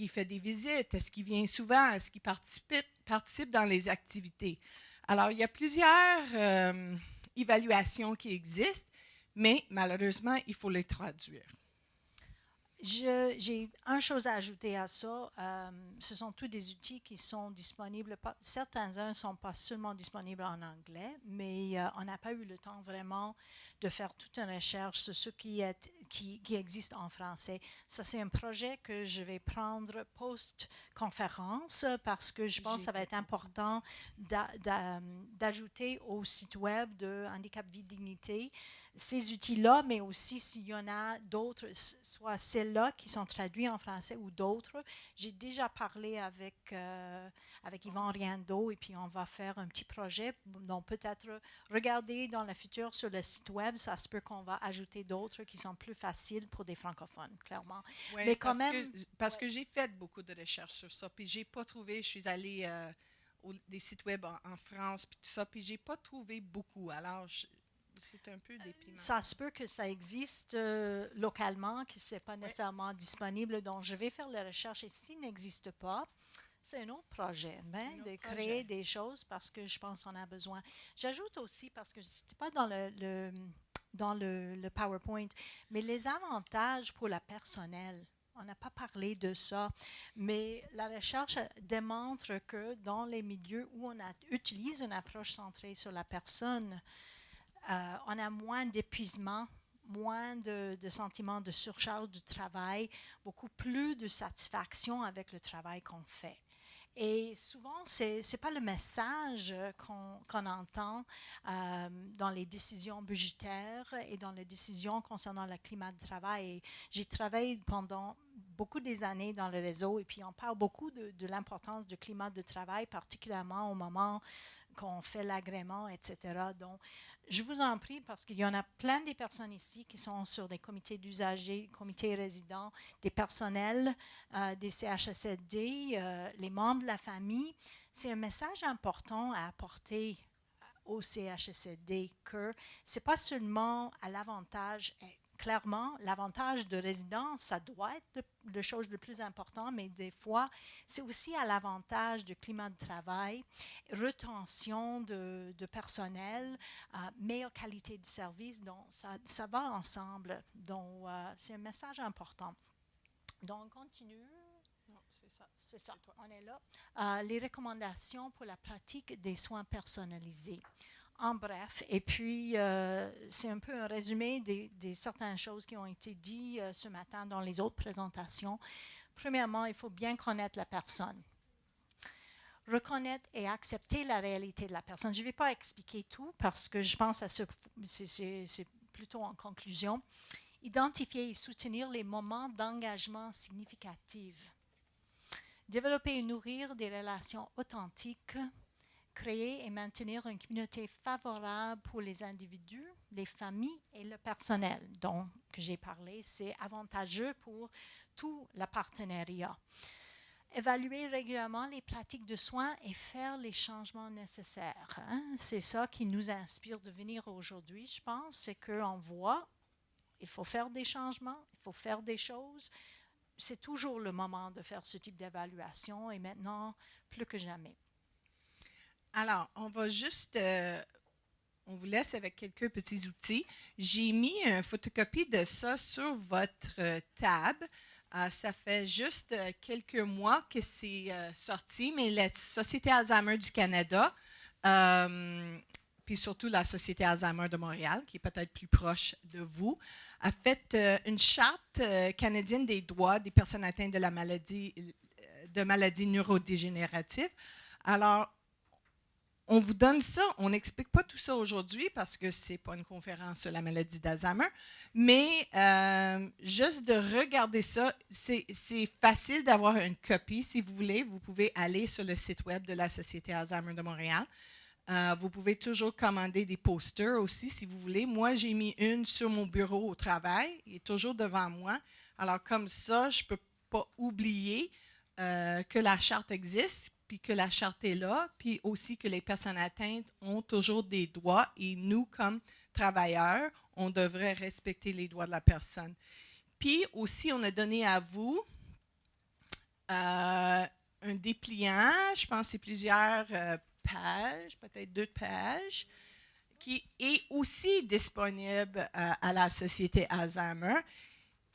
fait des visites? Est-ce qu'il vient souvent? Est-ce qu'il participe dans les activités? Alors, il y a plusieurs évaluations qui existent, mais malheureusement, il faut les traduire. J'ai une chose à ajouter à ça. Ce sont tous des outils qui sont disponibles. Certains ne sont pas seulement disponibles en anglais, mais on n'a pas eu le temps vraiment de faire toute une recherche sur ce qui existe en français. Ça, c'est un projet que je vais prendre post-conférence parce que je pense que ça va être important d'ajouter au site web de Handicap Vie Dignité ces outils-là, mais aussi s'il y en a d'autres, soit celles-là qui sont traduites en français ou d'autres. J'ai déjà parlé avec Yvan Riendo et puis on va faire un petit projet. Donc peut-être regarder dans le futur sur le site web, ça se peut qu'on va ajouter d'autres qui sont plus faciles pour des francophones, clairement. Oui, mais quand même, parce que j'ai fait beaucoup de recherches sur ça, puis j'ai pas trouvé, je suis allée des sites web en France, puis tout ça, puis j'ai pas trouvé beaucoup. Alors, c'est un peu déprimant. Ça se peut que ça existe localement, que ce n'est pas nécessairement disponible. Donc, je vais faire la recherche et s'il n'existe pas, c'est un autre projet, de créer des choses parce que je pense qu'on a besoin. J'ajoute aussi, parce que ce n'était pas dans le PowerPoint, mais les avantages pour le personnel. On n'a pas parlé de ça, mais la recherche démontre que dans les milieux où on utilise une approche centrée sur la personne, on a moins d'épuisement, moins de sentiments de surcharge du travail, beaucoup plus de satisfaction avec le travail qu'on fait. Et souvent, ce n'est pas le message qu'on entend dans les décisions budgétaires et dans les décisions concernant le climat de travail. J'ai travaillé pendant beaucoup des années dans le réseau et puis on parle beaucoup de l'importance du climat de travail, particulièrement au moment qu'on fait l'agrément, etc. Donc, je vous en prie, parce qu'il y en a plein de personnes ici qui sont sur des comités d'usagers, comités résidents, des personnels, des CHSLD, les membres de la famille. C'est un message important à apporter au CHSLD que ce n'est pas seulement à l'avantage. Clairement, l'avantage de résidence, ça doit être la chose le plus important, mais des fois, c'est aussi à l'avantage du climat de travail, retention de personnel, meilleure qualité de service. Donc, ça va ensemble. Donc, c'est un message important. Donc, on continue. Non, c'est ça. C'est ça, on est là. Les recommandations pour la pratique des soins personnalisés. En bref, et puis c'est un peu un résumé des certaines choses qui ont été dites ce matin dans les autres présentations. Premièrement, il faut bien connaître la personne. Reconnaître et accepter la réalité de la personne. Je ne vais pas expliquer tout parce que je pense à c'est plutôt en conclusion. Identifier et soutenir les moments d'engagement significatifs. Développer et nourrir des relations authentiques. Créer et maintenir une communauté favorable pour les individus, les familles et le personnel dont j'ai parlé. C'est avantageux pour tout le partenariat. Évaluer régulièrement les pratiques de soins et faire les changements nécessaires. C'est ça qui nous inspire de venir aujourd'hui, je pense. C'est qu'on voit, il faut faire des changements, il faut faire des choses. C'est toujours le moment de faire ce type d'évaluation et maintenant, plus que jamais. Alors, on va juste, on vous laisse avec quelques petits outils. J'ai mis une photocopie de ça sur votre table. Ça fait juste quelques mois que c'est sorti, mais la Société Alzheimer du Canada, puis surtout la Société Alzheimer de Montréal, qui est peut-être plus proche de vous, a fait une charte canadienne des droits des personnes atteintes de maladies neurodégénératives. Alors, on vous donne ça, on n'explique pas tout ça aujourd'hui parce que ce n'est pas une conférence sur la maladie d'Alzheimer, mais juste de regarder ça, c'est facile d'avoir une copie. Si vous voulez, vous pouvez aller sur le site web de la Société Alzheimer de Montréal. Vous pouvez toujours commander des posters aussi si vous voulez. Moi, j'ai mis une sur mon bureau au travail, il est toujours devant moi. Alors comme ça, je ne peux pas oublier que la charte existe. puis que la charte est là, puis aussi que les personnes atteintes ont toujours des droits et nous, comme travailleurs, on devrait respecter les droits de la personne. Puis aussi, on a donné à vous un dépliant, je pense que c'est plusieurs pages, peut-être 2 pages, qui est aussi disponible à la Société Alzheimer,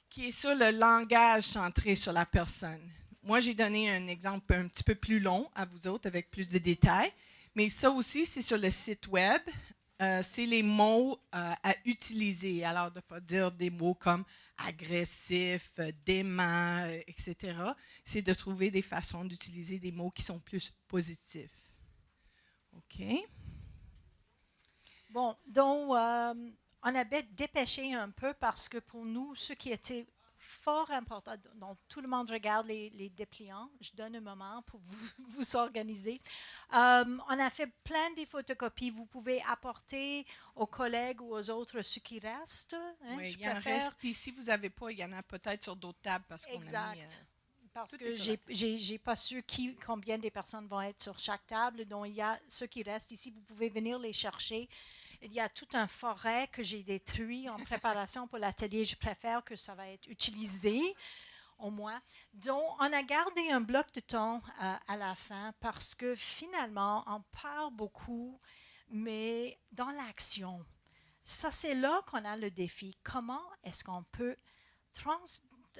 qui est sur le langage centré sur la personne. Moi, j'ai donné un exemple un petit peu plus long à vous autres avec plus de détails, mais ça aussi, c'est sur le site web. C'est les mots à utiliser. Alors, de ne pas dire des mots comme agressif, dément, etc. C'est de trouver des façons d'utiliser des mots qui sont plus positifs. OK? Bon, donc, on avait dépêché un peu parce que pour nous, ce qui était fort important, donc tout le monde regarde les dépliants, je donne un moment pour vous organiser. On a fait plein de photocopies, vous pouvez apporter aux collègues ou aux autres ce qui reste. Hein, oui, il y en reste, puis si vous n'avez pas, il y en a peut-être sur d'autres tables parce qu'on a mis... Parce que j'ai pas su combien de personnes vont être sur chaque table, donc il y a ceux qui restent ici, vous pouvez venir les chercher. Il y a tout un forêt que j'ai détruit en préparation pour l'atelier. Je préfère que ça va être utilisé, au moins. Donc, on a gardé un bloc de temps à la fin parce que finalement, on parle beaucoup, mais dans l'action. Ça, c'est là qu'on a le défi. Comment est-ce qu'on peut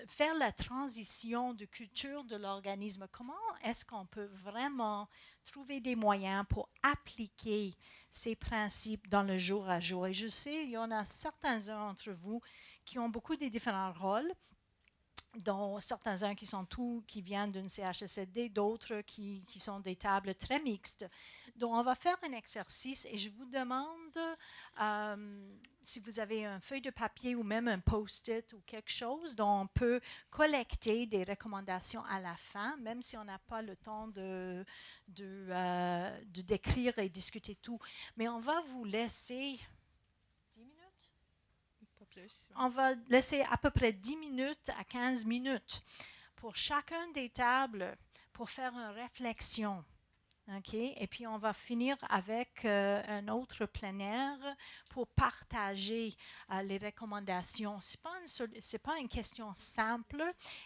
faire la transition de culture de l'organisme? Comment est-ce qu'on peut vraiment trouver des moyens pour appliquer ces principes dans le jour à jour? Et je sais, il y en a certains d'entre vous qui ont beaucoup de différents rôles, dont certains qui viennent d'une CHSLD, d'autres qui sont des tables très mixtes. Donc, on va faire un exercice et je vous demande si vous avez une feuille de papier ou même un post-it ou quelque chose dont on peut collecter des recommandations à la fin, même si on n'a pas le temps de décrire et discuter tout. Mais on va vous laisser 10 minutes? Pas plus. On va laisser à peu près 10 minutes à 15 minutes pour chacun des tables pour faire une réflexion. Okay? Et puis, on va finir avec un autre plénière pour partager les recommandations. Ce n'est pas une question simple.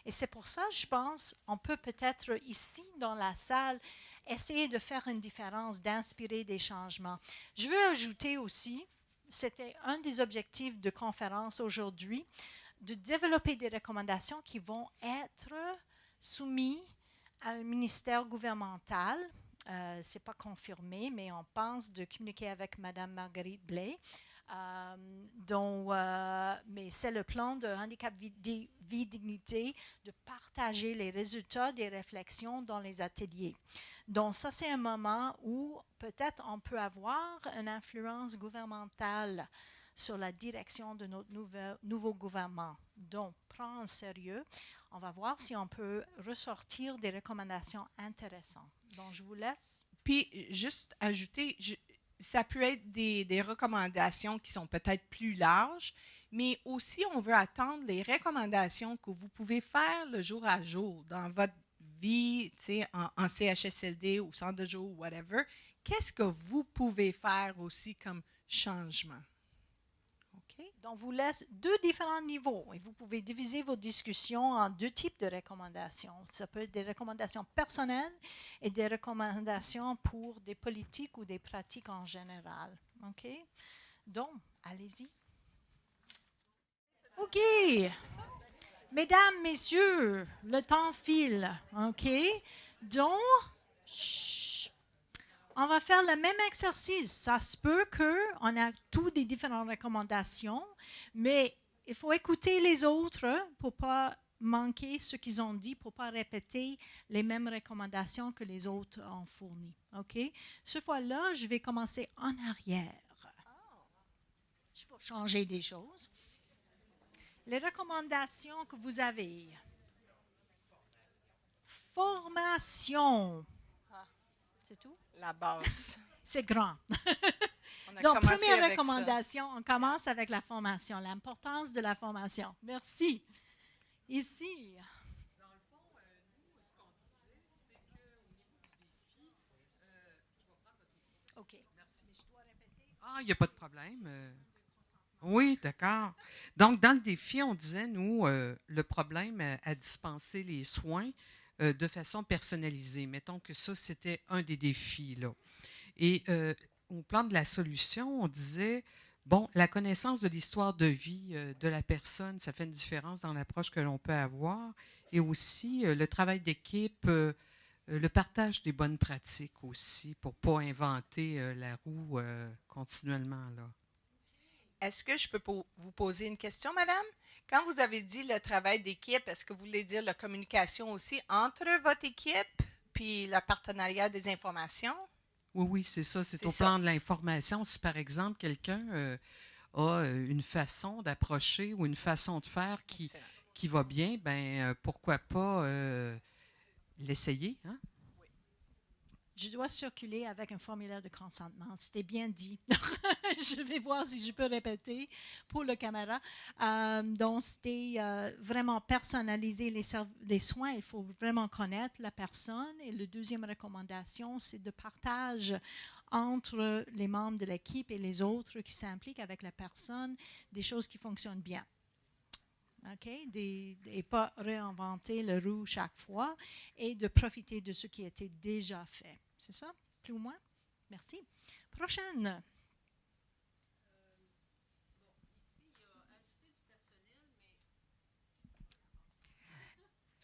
Et c'est pour ça, je pense, on peut peut-être ici, dans la salle, essayer de faire une différence, d'inspirer des changements. Je veux ajouter aussi, c'était un des objectifs de conférence aujourd'hui, de développer des recommandations qui vont être soumises à un ministère gouvernemental. Ce n'est pas confirmé, mais on pense de communiquer avec Mme Marguerite Blais. Mais c'est le plan de handicap vie dignité de partager les résultats des réflexions dans les ateliers. Donc ça, c'est un moment où peut-être on peut avoir une influence gouvernementale sur la direction de notre nouveau gouvernement. Donc, prends en sérieux. On va voir si on peut ressortir des recommandations intéressantes. Donc, je vous laisse. Puis, juste ajouter, ça peut être des recommandations qui sont peut-être plus larges, mais aussi, on veut attendre les recommandations que vous pouvez faire le jour à jour dans votre vie, en CHSLD ou centre de jour ou whatever. Qu'est-ce que vous pouvez faire aussi comme changement? Okay. Donc, on vous laisse 2 différents niveaux et vous pouvez diviser vos discussions en 2 types de recommandations. Ça peut être des recommandations personnelles et des recommandations pour des politiques ou des pratiques en général. OK? Donc, allez-y. OK. Mesdames, messieurs, le temps file. OK? Donc, on va faire le même exercice. Ça se peut qu'on a toutes des différentes recommandations, mais il faut écouter les autres pour ne pas manquer ce qu'ils ont dit, pour ne pas répéter les mêmes recommandations que les autres ont fournies. OK? Ce fois-là, je vais commencer en arrière. Je vais changer des choses. Les recommandations que vous avez. Formation. C'est tout? La base. C'est grand. Donc, première recommandation, on commence avec la formation, l'importance de la formation. Merci. Ici. Dans le fond, nous, ce qu'on disait, c'est qu'au niveau du défi, Ah, il n'y a pas de problème. Oui, d'accord. Donc, dans le défi, on disait, nous, le problème à dispenser les soins de façon personnalisée. Mettons que ça, c'était un des défis, là. Et au plan de la solution, on disait, bon, la connaissance de l'histoire de vie de la personne, ça fait une différence dans l'approche que l'on peut avoir. Et aussi, le travail d'équipe, le partage des bonnes pratiques aussi, pour ne pas inventer la roue continuellement, là. Est-ce que je peux vous poser une question, madame? Quand vous avez dit le travail d'équipe, est-ce que vous voulez dire la communication aussi entre votre équipe puis le partenariat des informations? Oui, oui, c'est ça. C'est C'est au ça. plan de l'information. Si, par exemple, quelqu'un a une façon d'approcher ou une façon de faire Excellent. qui va bien, ben pourquoi pas l'essayer, hein? Je dois circuler avec un formulaire de consentement. C'était bien dit. Je vais voir si je peux répéter pour le caméra. Donc, c'était vraiment personnaliser les soins. Il faut vraiment connaître la personne. Et la deuxième recommandation, c'est de partage entre les membres de l'équipe et les autres qui s'impliquent avec la personne, des choses qui fonctionnent bien. OK? Et pas réinventer le roue chaque fois et de profiter de ce qui a été déjà fait. C'est ça? Plus ou moins? Merci. Prochaine.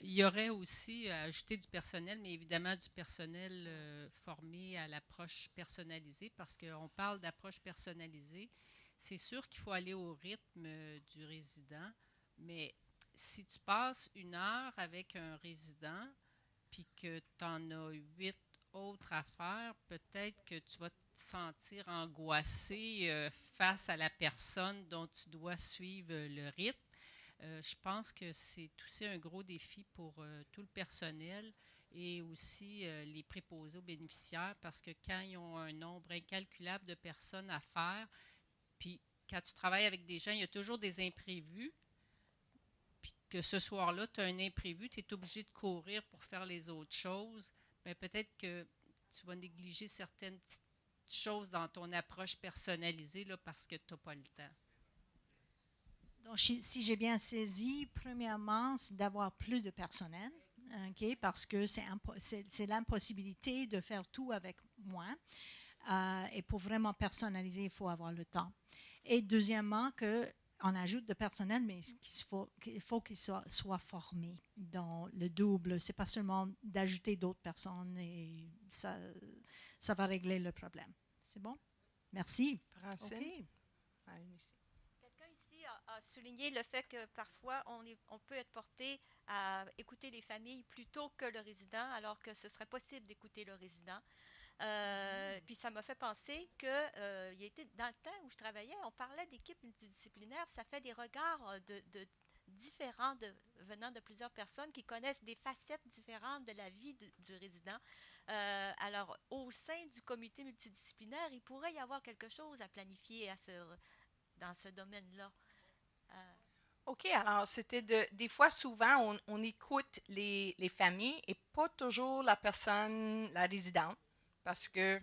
Il y aurait aussi à ajouter du personnel, mais évidemment du personnel formé à l'approche personnalisée, parce qu'on parle d'approche personnalisée. C'est sûr qu'il faut aller au rythme du résident, mais si tu passes 1 heure avec un résident, puis que tu en as 8 autres à faire, peut-être que tu vas te sentir angoissé face à la personne dont tu dois suivre le rythme. Je pense que c'est aussi un gros défi pour tout le personnel et aussi les préposés aux bénéficiaires parce que quand ils ont un nombre incalculable de personnes à faire, puis quand tu travailles avec des gens, il y a toujours des imprévus, puis que ce soir-là, tu as un imprévu, tu es obligé de courir pour faire les autres choses, bien, peut-être que tu vas négliger certaines petites choses dans ton approche personnalisée là, parce que tu n'as pas le temps. Donc, si j'ai bien saisi, premièrement, c'est d'avoir plus de personnel, okay, parce que c'est l'impossibilité de faire tout avec moins. Et pour vraiment personnaliser, il faut avoir le temps. Et deuxièmement, qu'on ajoute de personnel, mais il faut qu'il soit formé dans le double. Ce n'est pas seulement d'ajouter d'autres personnes et ça va régler le problème. C'est bon? Merci. Francine? Okay. Quelqu'un ici a souligné le fait que parfois on peut être porté à écouter les familles plutôt que le résident, alors que ce serait possible d'écouter le résident. Puis ça m'a fait penser que il était dans le temps où je travaillais, on parlait d'équipes multidisciplinaires, ça fait des regards différents venant de plusieurs personnes qui connaissent des facettes différentes de la vie du résident. Alors, au sein du comité multidisciplinaire, il pourrait y avoir quelque chose à planifier dans ce domaine-là. OK, alors c'était des fois, souvent, on écoute les familles et pas toujours la personne, la résidente, parce que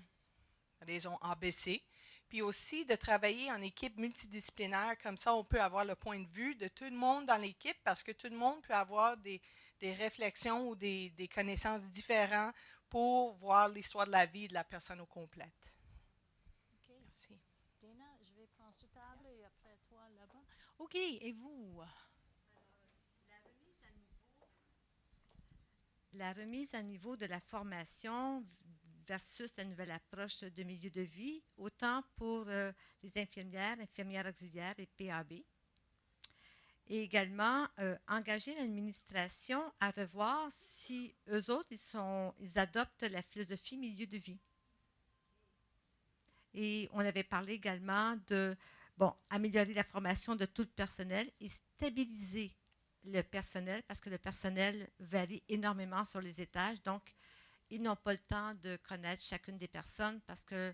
raison ABC. Puis aussi de travailler en équipe multidisciplinaire, comme ça on peut avoir le point de vue de tout le monde dans l'équipe, parce que tout le monde peut avoir des réflexions ou des connaissances différentes pour voir l'histoire de la vie de la personne au complète. Okay. Merci. Dana, je vais prendre ce table et après toi là-bas. OK, et vous? La remise à niveau de la formation versus la nouvelle approche de milieu de vie, autant pour les infirmières auxiliaires et PAB. Et également, engager l'administration à revoir si eux autres, ils adoptent la philosophie milieu de vie. Et on avait parlé également de, améliorer la formation de tout le personnel et stabiliser le personnel parce que le personnel varie énormément sur les étages. Donc, ils n'ont pas le temps de connaître chacune des personnes parce que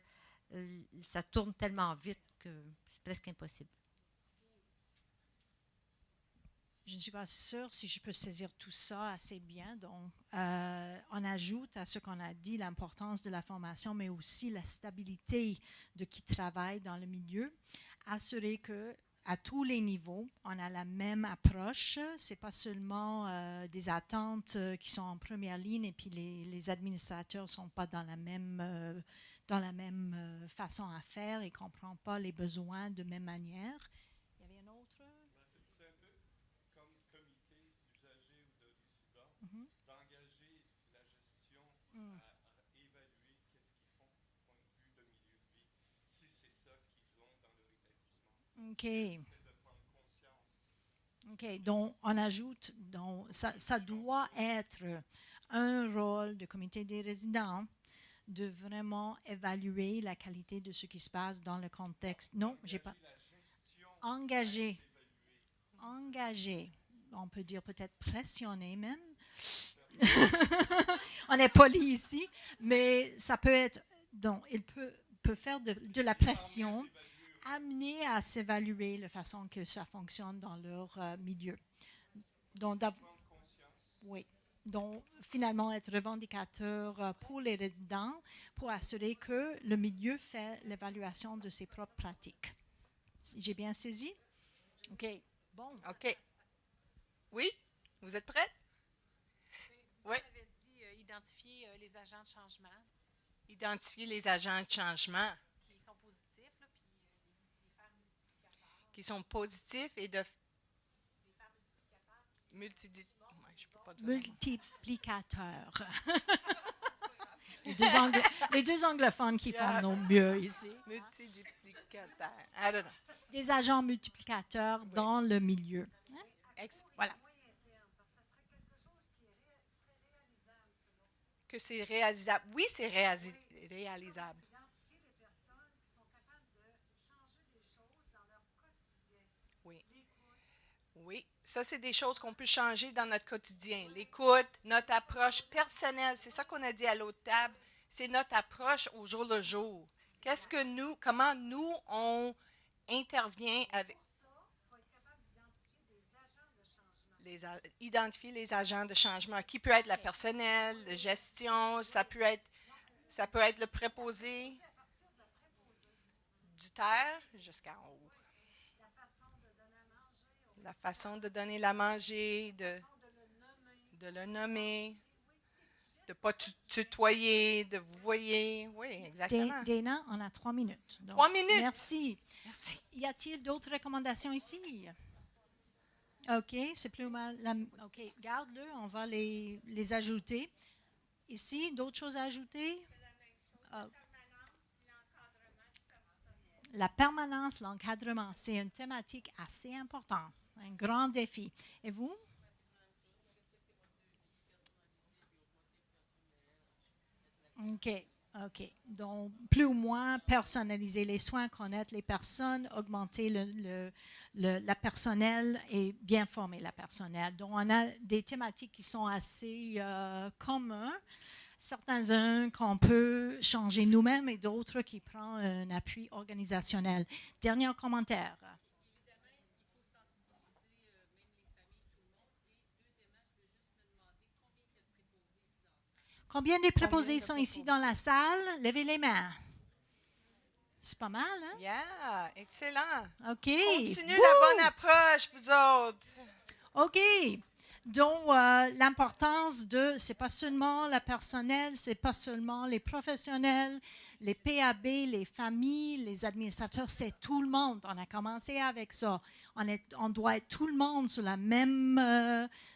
ça tourne tellement vite que c'est presque impossible. je ne suis pas sûre si je peux saisir tout ça assez bien. Donc, on ajoute à ce qu'on a dit l'importance de la formation, mais aussi la stabilité de qui travaille dans le milieu. Assurer que à tous les niveaux, on a la même approche. Ce n'est pas seulement des attentes qui sont en première ligne et puis les administrateurs ne sont pas dans la même façon à faire et ne comprennent pas les besoins de même manière. Il y avait un autre? C'est un peu comme comité d'usagers ou de résidents, Mhm. d'engager la gestion Mm. à évaluer qu'est-ce qu'ils font du point de vue de milieu de vie, si c'est ça qu'ils ont dans leur établissement. OK. C'est de prendre conscience. OK. Donc, on ajoute, donc, ça doit être un rôle du comité des résidents de vraiment évaluer la qualité de ce qui se passe dans le contexte. Non, j'ai pas. La gestion Engagé. Engagé. On peut dire peut-être pressionné même. On est poli ici, mais ça peut être. Donc, il peut faire de la pression, amener à s'évaluer la façon que ça fonctionne dans leur milieu. Donc, oui. Donc, finalement, être revendicateur pour les résidents pour assurer que le milieu fait l'évaluation de ses propres pratiques. J'ai bien saisi? OK. Bon. OK. Oui? Vous êtes prête? Oui. Vous avez dit identifier les agents de changement Identifier les agents de changement qui sont positifs, là, puis les faire multiplicateurs. qui sont positifs et de Les faire multiplicateurs. je peux pas dire. Multiplicateur. les deux anglophones qui font nos mieux ici. Multiplicateur. I don't know. Des agents multiplicateurs dans le milieu. Voilà. Que c'est réalisable. Oui, c'est réalisable. Oui. Oui, ça, c'est des choses qu'on peut changer dans notre quotidien. L'écoute, notre approche personnelle, c'est ça qu'on a dit à l'autre table, c'est notre approche au jour le jour. Comment nous, on intervient avec... Identifier les agents de changement, qui peut être la personnel, la gestion, ça peut être le préposé du terre jusqu'en haut. La façon de donner la manger, de le nommer, de ne pas tutoyer, de vous voyez. Oui, exactement. Dana, on a 3 minutes. Donc, 3 minutes. Merci. Merci. Y a-t-il d'autres recommandations ici? OK, c'est plus mal. OK, garde-le, on va les ajouter. Ici, d'autres choses à ajouter? La permanence, l'encadrement, c'est une thématique assez importante, un grand défi. Et vous? OK. OK. Donc, plus ou moins personnaliser les soins, connaître les personnes, augmenter la personnel et bien former la personnel. Donc, on a des thématiques qui sont assez communes. Certains qu'on peut changer nous-mêmes et d'autres qui prennent un appui organisationnel. Dernier commentaire. Combien de préposés sont ici dans la salle? Levez les mains. C'est pas mal, hein? Yeah, excellent. OK. Continuez la bonne approche, vous autres. OK. Donc, l'importance c'est pas seulement le personnel, c'est pas seulement les professionnels, les PAB, les familles, les administrateurs, c'est tout le monde. On a commencé avec ça. On doit être tout le monde sur la même,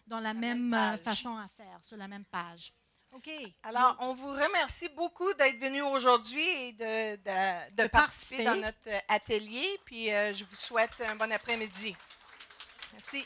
dans la même façon à faire, sur la même page. OK. Alors, on vous remercie beaucoup d'être venus aujourd'hui et de participer dans notre atelier. Puis, je vous souhaite un bon après-midi. Merci.